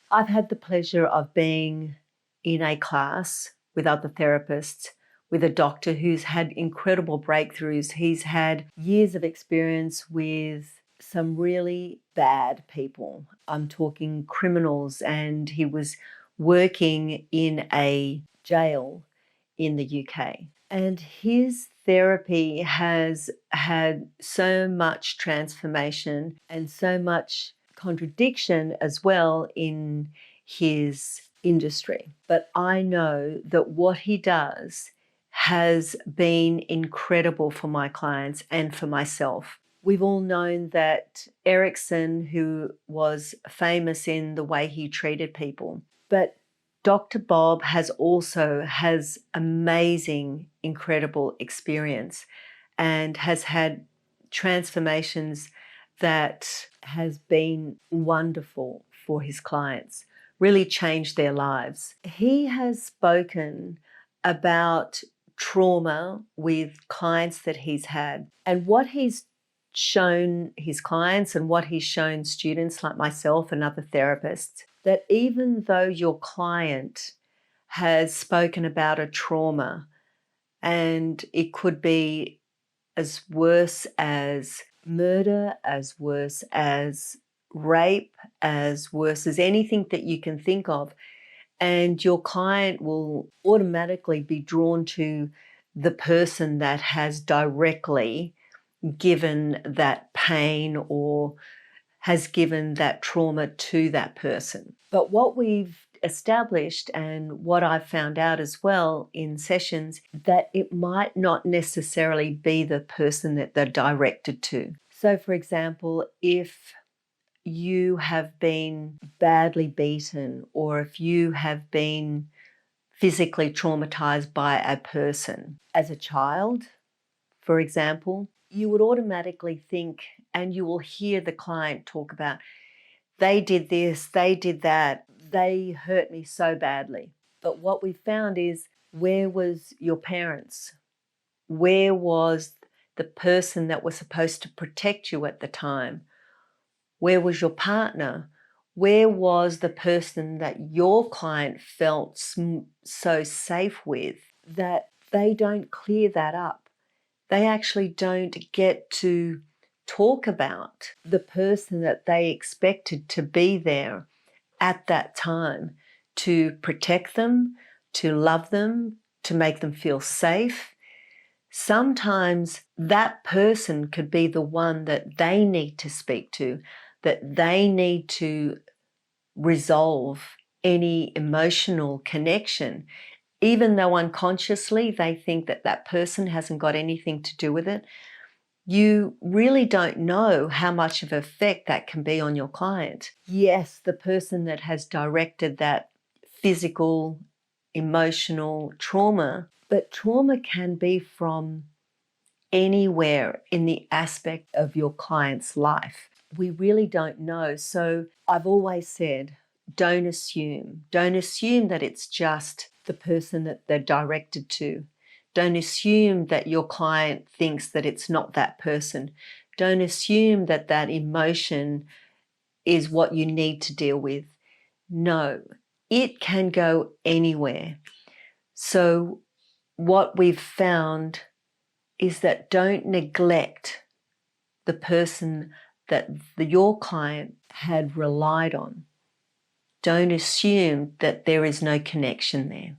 I've had the pleasure of being in a class with other therapists, with a doctor who's had incredible breakthroughs. He's had years of experience with some really bad people. I'm talking criminals, and he was working in a jail in the UK. And his therapy has had so much transformation and so much contradiction as well in his industry. But I know that what he does has been incredible for my clients and for myself. We've all known that Erickson, who was famous in the way he treated people, but Dr. Bob has amazing, incredible experience and has had transformations that has been wonderful for his clients, really changed their lives. He has spoken about trauma with clients that he's had, and what he's shown his clients and what he's shown students like myself and other therapists, that even though your client has spoken about a trauma, and it could be as worse as murder, as worse as rape, as worse as anything that you can think of, and your client will automatically be drawn to the person that has directly given that pain or has given that trauma to that person. But what we've established and what I've found out as well in sessions, that it might not necessarily be the person that they're directed to. So for example, if you have been badly beaten, or if you have been physically traumatized by a person as a child, for example, you would automatically think, and you will hear the client talk about, they did this, they did that, they hurt me so badly. But what we found is, where was your parents? Where was the person that was supposed to protect you at the time? Where was your partner? Where was the person that your client felt so safe with, that they don't clear that up? They actually don't get to talk about the person that they expected to be there at that time to protect them, to love them, to make them feel safe. Sometimes that person could be the one that they need to speak to, that they need to resolve any emotional connection, even though unconsciously they think that that person hasn't got anything to do with it. You really don't know how much of an effect that can be on your client. Yes, the person that has directed that physical, emotional trauma, but trauma can be from anywhere in the aspect of your client's life. We really don't know. So I've always said, don't assume. Don't assume that it's just the person that they're directed to. Don't assume that your client thinks that it's not that person. Don't assume that that emotion is what you need to deal with. No, it can go anywhere. So what we've found is that don't neglect the person that your client had relied on. Don't assume that there is no connection there.